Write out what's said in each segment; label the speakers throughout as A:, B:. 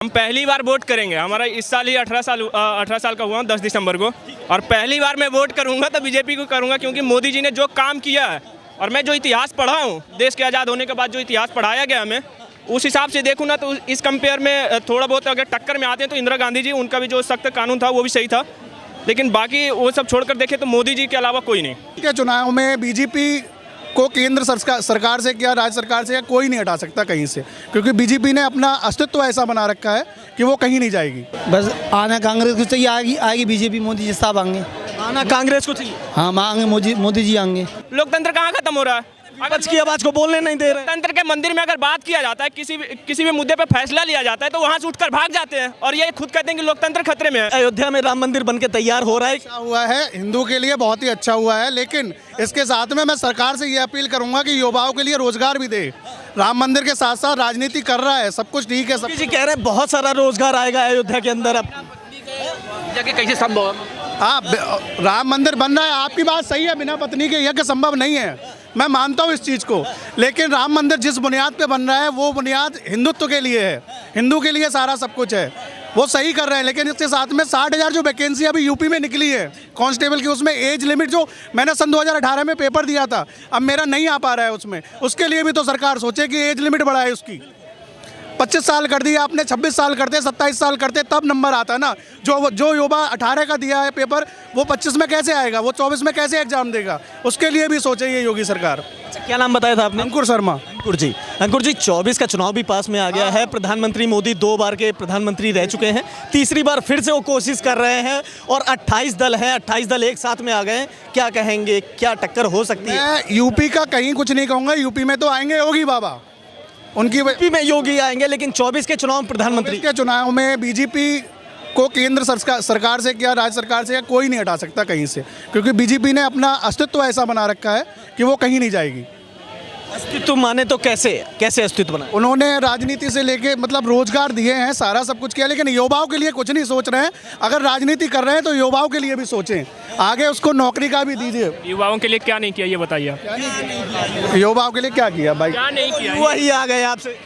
A: हम पहली बार वोट करेंगे। हमारा इस साल ही 18 साल का हुआ 10 दिसंबर को, और पहली बार मैं वोट करूंगा तो बीजेपी को करूंगा, क्योंकि मोदी जी ने जो काम किया है और मैं जो इतिहास पढ़ा हूं, देश के आज़ाद होने के बाद जो इतिहास पढ़ाया गया हमें, उस हिसाब से देखूँ ना तो इस कंपेयर में थोड़ा बहुत अगर टक्कर में आते हैं तो इंदिरा गांधी जी, उनका भी जो सख्त कानून था वो भी सही था, लेकिन बाकी वो सब छोड़कर देखें तो मोदी जी के अलावा कोई नहीं।
B: के चुनाव में बीजेपी को केंद्र सरकार से क्या राज्य सरकार से या कोई नहीं हटा सकता कहीं से, क्योंकि बीजेपी ने अपना अस्तित्व ऐसा बना रखा है कि वो कहीं नहीं जाएगी।
C: बस आना कांग्रेस को चाहिए, आएगी बीजेपी, मोदी जी साहब आएंगे।
D: आना कांग्रेस को चाहिए।
C: हाँ आएंगे, मोदी जी आएंगे।
A: लोकतंत्र कहाँ खत्म हो रहा है?
D: विपक्ष की आवाज को बोलने नहीं दे रहे।
A: लोकतंत्र के मंदिर में अगर बात किया जाता है, किसी भी मुद्दे पे फैसला लिया जाता है तो वहाँ से उठकर भाग जाते हैं, और ये खुद कहते हैं कि लोकतंत्र खतरे में है।
D: अयोध्या में राम मंदिर बनके तैयार हो रहा है।
B: अच्छा हुआ है, हिंदू के लिए बहुत ही अच्छा हुआ है, लेकिन इसके साथ में मैं सरकार से ये अपील करूंगा कि युवाओं के लिए रोजगार भी दे। राम मंदिर के साथ साथ राजनीति कर रहा है, सब कुछ ठीक है। सब
D: जी कह रहे हैं बहुत सारा रोजगार आएगा अयोध्या के अंदर। अब
A: कैसे संभव है?
B: हाँ, राम मंदिर बन रहा है, आपकी बात सही है, बिना पत्नी के यज्ञ संभव नहीं है, मैं मानता हूँ इस चीज़ को, लेकिन राम मंदिर जिस बुनियाद पे बन रहा है वो बुनियाद हिंदुत्व के लिए है, हिंदू के लिए सारा सब कुछ है, वो सही कर रहे हैं। लेकिन इसके साथ में 60,000 जो वैकेंसी अभी यूपी में निकली है कांस्टेबल की, उसमें एज लिमिट जो मैंने सन 2018 में पेपर दिया था, अब मेरा नहीं आ पा रहा है उसमें, उसके लिए भी तो सरकार सोचे कि एज लिमिट बढ़ाए उसकी। 25 साल कर दिया आपने, 26 साल करते, 27 साल करते, तब नंबर आता है ना। जो युवा 18 का दिया है पेपर, वो 25 में कैसे आएगा, वो 24 में कैसे एग्जाम देगा, उसके लिए भी सोचे ये योगी सरकार।
D: क्या नाम बताया था आपने?
B: अंकुर शर्मा।
D: अंकुर जी 24 का चुनाव भी पास में आ गया है। प्रधानमंत्री मोदी 2 बार के प्रधानमंत्री रह चुके हैं, तीसरी बार फिर से वो कोशिश कर रहे हैं, और 28 दल हैं, 28 दल एक साथ में आ गए हैं। क्या कहेंगे, क्या टक्कर हो सकती है?
B: मैं यूपी का कहीं कुछ नहीं कहूँगा, यूपी में तो आएंगे योगी बाबा, उनकी
D: यूपी में योगी आएंगे, लेकिन 24 के चुनाव में प्रधानमंत्री
B: के चुनाव में बीजेपी को केंद्र सरकार से क्या राज्य सरकार से या कोई नहीं हटा सकता कहीं से, क्योंकि बीजेपी ने अपना अस्तित्व ऐसा बना रखा है कि वो कहीं नहीं जाएगी।
D: अस्तित्व माने तो कैसे अस्तित्व बना?
B: उन्होंने राजनीति से लेके मतलब रोजगार दिए हैं, सारा सब कुछ किया, लेकिन युवाओं के लिए कुछ नहीं सोच रहे हैं। अगर राजनीति कर रहे हैं तो युवाओं के लिए भी सोचें, आगे उसको नौकरी का भी दीजिए।
A: युवाओं के लिए क्या नहीं किया ये बताइए।
B: युवाओं के लिए क्या किया भाई?
A: क्या नहीं किया?
D: युवा ही आ गए आपसे,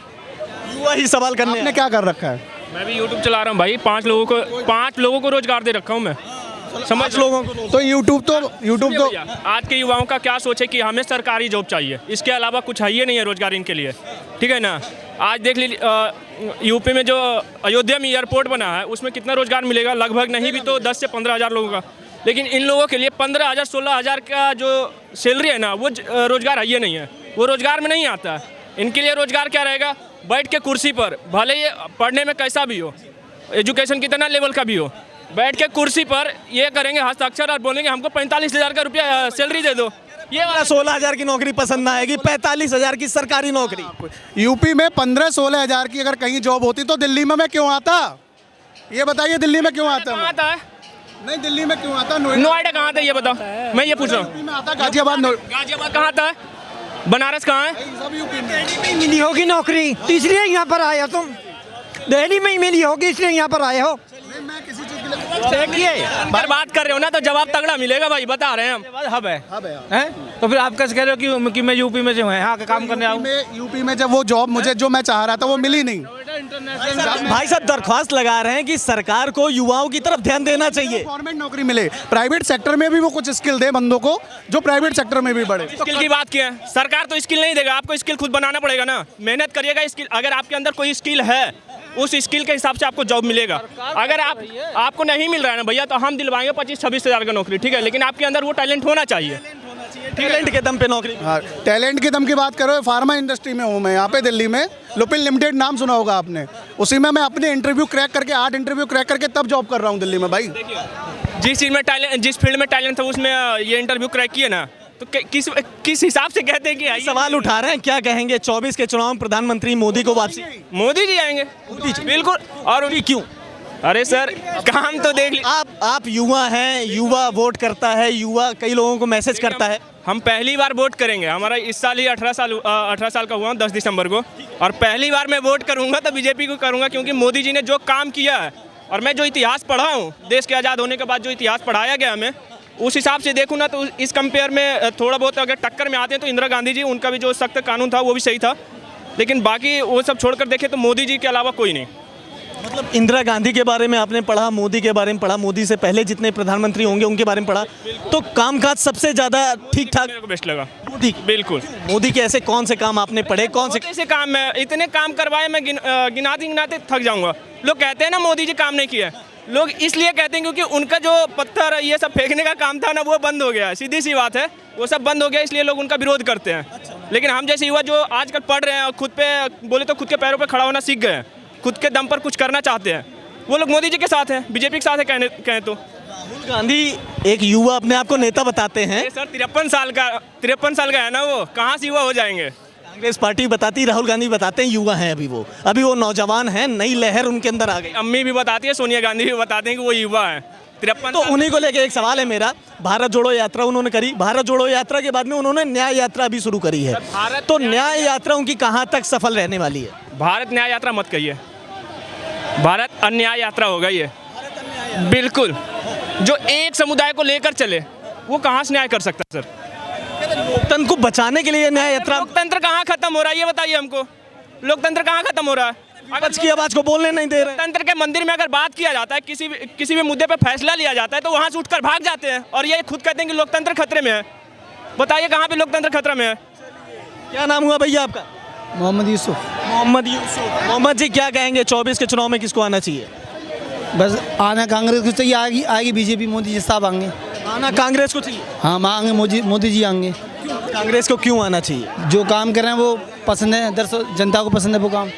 D: युवा ही सवाल करने।
B: आपने क्या कर रखा है?
A: मैं भी यूट्यूब चला रहा हूँ भाई, 5 लोगों को रोजगार दे रखा हूँ मैं, समझ लोगों को।
B: तो यूट्यूब तो
A: आज के युवाओं का क्या सोच है कि हमें सरकारी जॉब चाहिए, इसके अलावा कुछ है ही नहीं है रोजगार इनके लिए, ठीक है ना। आज देख लीजिए यूपी में जो अयोध्या में एयरपोर्ट बना है, उसमें कितना रोजगार मिलेगा? लगभग नहीं भी तो 10 से 15 हज़ार लोगों का, लेकिन इन लोगों के लिए 15,000 16,000 का जो सैलरी है ना, वो रोजगार है ही नहीं है, वो रोजगार में नहीं आता है। इनके लिए रोजगार क्या रहेगा? बैठ के कुर्सी पर, भले ये पढ़ने में कैसा भी हो, एजुकेशन कितना लेवल का भी हो, बैठ के कुर्सी पर ये करेंगे हस्ताक्षर और बोलेंगे हमको 45,000 का रुपया सैलरी दे दो।
D: ये वाला 16,000 की नौकरी पसंद ना आएगी, 45,000 की सरकारी नौकरी।
B: यूपी में 15-16 हज़ार की अगर कहीं जॉब होती तो दिल्ली में मैं क्यों आता? ये बताइए, दिल्ली में क्यों आता?
A: कहाँ आता है?
B: नहीं, दिल्ली में क्यों आता?
A: नोएडा कहाँ आता है ये बताओ, मैं ये पूछ रहा हूँ।
B: गाजियाबाद
A: कहाँ आता है? बनारस कहाँ है?
B: सब यूपी में।
E: दिल्ली में मिली होगी नौकरी, तो इसलिए यहाँ पर आए हो तुम। दिल्ली में ही मिली होगी इसलिए यहाँ पर आए हो।
A: देखिए पर बात कर रहे हो ना तो जवाब तगड़ा मिलेगा भाई, बता रहे हैं हम।
E: हब है तो फिर आप कैसे कह रहे हो कि मैं यूपी में जो है यहाँ का काम करने आऊँ?
B: यूपी में जब वो जॉब मुझे जो मैं चाह रहा था वो मिली नहीं।
D: भाई साहब दरख्वास्त लगा रहे हैं कि सरकार को युवाओं की तरफ ध्यान देना चाहिए,
B: गवर्नमेंट नौकरी मिले, प्राइवेट सेक्टर में भी वो कुछ स्किल दे बंदों को, जो प्राइवेट सेक्टर में भी बढ़े।
A: स्किल की बात किया है, सरकार तो स्किल नहीं देगा, आपको स्किल खुद बनाना पड़ेगा ना, मेहनत करिएगा। स्किल अगर आपके अंदर कोई स्किल है, उस स्किल के हिसाब से आपको जॉब मिलेगा। अगर आपको नहीं मिल रहा है ना भैया, तो हम दिलवाएंगे 25-26 हज़ार का नौकरी, ठीक है, लेकिन आपके अंदर वो टैलेंट होना चाहिए।
D: टैलेंट के दम पे नौकरी।
B: हाँ, टैलेंट की दम की बात करो, फार्मा इंडस्ट्री में हूँ मैं यहाँ पे दिल्ली में, लुपिन लिमिटेड नाम सुना होगा आपने, उसी में मैं अपने इंटरव्यू क्रैक करके 8 इंटरव्यू क्रैक करके तब जॉब कर रहा हूँ दिल्ली में भाई।
A: जिस चीज़ में टैलेंट, जिस फील्ड में टैलेंट था उसमें ये इंटरव्यू क्रैक किया ना, तो किस हिसाब से कहते हैं कि
D: सवाल उठा रहे हैं। क्या कहेंगे 24 के चुनाव में प्रधानमंत्री मोदी को वापसी?
A: मोदी जी आएंगे, बिल्कुल। और उनकी क्यों? अरे सर काम तो देख लीजिए।
D: आप युवा हैं, युवा वोट करता है, युवा कई लोगों को मैसेज करता है।
A: हम पहली बार वोट करेंगे। हमारा इस साल ही 18 साल का हुआ 10 दिसंबर को, और पहली बार मैं वोट करूंगा तो बीजेपी को करूंगा, क्योंकि मोदी जी ने जो काम किया है और मैं जो इतिहास पढ़ा हूँ, देश के आज़ाद होने के बाद जो इतिहास पढ़ाया गया हमें, उस हिसाब से देखूँ ना तो इस कंपेयर में थोड़ा बहुत अगर टक्कर में आते हैं तो इंदिरा गांधी जी, उनका भी जो सख्त कानून था वो भी सही था, लेकिन बाकी वो सब छोड़कर देखें तो मोदी जी के अलावा कोई नहीं।
D: मतलब इंदिरा गांधी के बारे में आपने पढ़ा, मोदी के बारे में पढ़ा, मोदी से पहले जितने प्रधानमंत्री होंगे उनके बारे में पढ़ा, तो कामकाज सबसे ज़्यादा ठीक ठाक
A: मेरे को बेस्ट लगा।
D: मोदी।
A: बिल्कुल।
D: मोदी के ऐसे कौन से काम आपने पढ़े, कौन से
A: ऐसे काम में इतने काम करवाए, मैं गिनाते गिनाते थक जाऊंगा। लोग कहते हैं ना मोदी जी काम नहीं किया, लोग इसलिए कहते हैं क्योंकि उनका जो पत्थर ये सब फेंकने का काम था ना, वो बंद हो गया है। सीधी सी बात है, वो सब बंद हो गया, इसलिए लोग उनका विरोध करते हैं। लेकिन हम जैसे युवा जो आजकल पढ़ रहे हैं और खुद पे बोले तो खुद के पैरों पे खड़ा होना सीख गए हैं, खुद के दम पर कुछ करना चाहते हैं, वो लोग मोदी जी के साथ हैं, बीजेपी के साथ है कहें तो।
D: राहुल गांधी एक युवा अपने आप को नेता बताते हैं।
A: ये सर 53 साल का है ना, वो कहाँ से युवा हो जाएंगे।
D: कांग्रेस पार्टी बताती, राहुल गांधी बताते हैं युवा हैं अभी वो नौजवान हैं, नई लहर उनके अंदर आ गई।
A: अम्मी भी बताती है, सोनिया गांधी भी बताते हैं कि वो युवा है। 53
D: तो उन्हीं को लेके एक सवाल है मेरा। भारत जोड़ो यात्रा उन्होंने करी, भारत जोड़ो यात्रा के बाद में उन्होंने न्याय यात्रा भी शुरू करी है, तो न्याय यात्रा उनकी कहाँ तक सफल रहने वाली है?
A: भारत न्याय यात्रा मत कहिए, भारत अन्याय यात्रा हो गई है। बिल्कुल, जो एक समुदाय को लेकर चले वो कहाँ से न्याय कर सकता है सर?
D: लोकतंत्र को बचाने के लिए न्याय यात्रा।
A: लोकतंत्र कहाँ खत्म हो रहा है ये बताइए हमको, लोकतंत्र कहाँ खत्म हो रहा है?
D: विपक्ष की आवाज को बोलने नहीं दे रहे।
A: लोकतंत्र के मंदिर में अगर बात किया जाता है, किसी भी मुद्दे पे फैसला लिया जाता है, तो वहाँ से उठकर भाग जाते हैं और ये खुद कहते हैं कि लोकतंत्र खतरे में है। बताइए कहाँ पे लोकतंत्र खतरे में है?
D: क्या नाम हुआ भैया आपका?
C: मोहम्मद यूसुफ।
D: मोहम्मद यूसुफ। मोहम्मद जी क्या कहेंगे 24 के चुनाव में किसको आना चाहिए?
C: बस आना कांग्रेस को चाहिए, आएगी बीजेपी, मोदी जी साहब आएंगे।
D: आना कांग्रेस को चाहिए।
C: हाँ आएंगे, मोदी जी आएंगे।
D: कांग्रेस को क्यों आना चाहिए?
C: जो काम कर रहे हैं वो पसंद है, दरअसल जनता को पसंद है वो काम,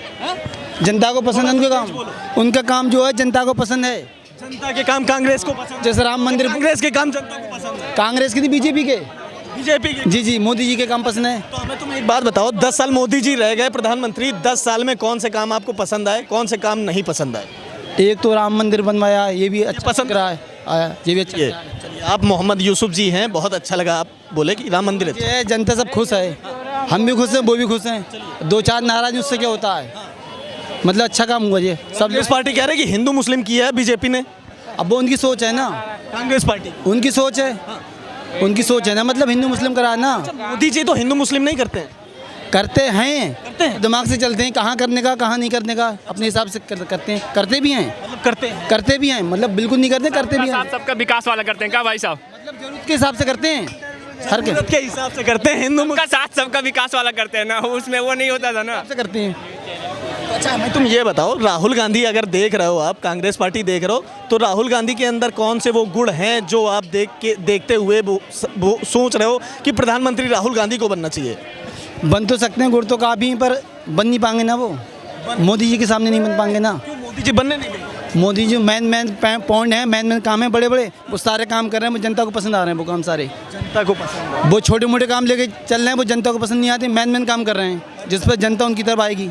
C: जनता को पसंद है उनका काम जो है जनता को पसंद है।
D: जनता के काम कांग्रेस को पसंद है।
C: जैसे राम मंदिर,
D: कांग्रेस के काम जनता को पसंद है।
C: कांग्रेस के नहीं, बीजेपी के।
D: बीजेपी के।
C: जी मोदी जी के काम पसंद है।
D: तो हमें तुम एक बात बताओ, 10 साल मोदी जी रह गए प्रधानमंत्री, 10 साल में कौन से काम आपको पसंद आए, कौन से काम नहीं पसंद आए?
C: एक तो राम मंदिर बनवाया, ये भी अच्छा
D: पसंद
C: रहा है, आया ये भी अच्छा
D: ये चलिए, आप मोहम्मद यूसुफ जी हैं, बहुत अच्छा लगा आप बोले कि राम मंदिर अच्छा।
C: ये जनता सब खुश है, हम भी खुश हैं, वो भी खुश हैं। 2-4 नाराज उससे क्या होता है, मतलब अच्छा काम हुआ ये सब।
D: कांग्रेस पार्टी कह रही है कि हिंदू मुस्लिम किया है बीजेपी ने।
C: अब वो उनकी सोच है ना,
D: कांग्रेस पार्टी
C: उनकी सोच है, उनकी सोच है ना, मतलब हिंदू मुस्लिम करा है ना।
D: मोदी जी तो हिंदू मुस्लिम नहीं करते हैं।
C: करते हैं, दिमाग से चलते हैं, कहाँ करने का कहाँ नहीं करने का, अपने हिसाब से करते हैं, करते भी हैं,
D: मतलब
C: करते भी हैं, मतलब बिल्कुल नहीं करते, करते भी हैं,
A: साथ सबका विकास वाला करते हैं क्या भाई साहब?
C: मतलब जरूरत के हिसाब से करते हैं, हर के
D: के हिसाब से करते हैं, हिंदू
A: सबका साथ सबका विकास वाला करते हैं ना, उसमें वो नहीं होता था ना।
C: हिसाब से करते हैं।
D: अच्छा हमें तुम ये बताओ, राहुल गांधी अगर देख रहे हो आप, कांग्रेस पार्टी देख रहे हो, तो राहुल गांधी के अंदर कौन से वो गुण हैं जो आप देखते हुए वो सोच रहे हो कि प्रधानमंत्री राहुल गांधी को बनना चाहिए?
C: बन तो सकते हैं, गुड़ तो काफ़ी हैं, पर बन नहीं पाएंगे ना वो, मोदी जी के सामने नहीं बन पाएंगे ना।
D: मोदी जी बनने नहीं देंगे।
C: मोदी जी मेन पॉइंट है, मेन काम है, बड़े बड़े वो सारे काम कर रहे हैं, वो जनता को पसंद आ रहे हैं, वो काम सारे
D: जनता को पसंद है।
C: वो छोटे मोटे काम लेके चल रहे हैं, वो जनता को पसंद नहीं आते, मेन काम कर रहे हैं जिस पर जनता उनकी तरफ आएगी।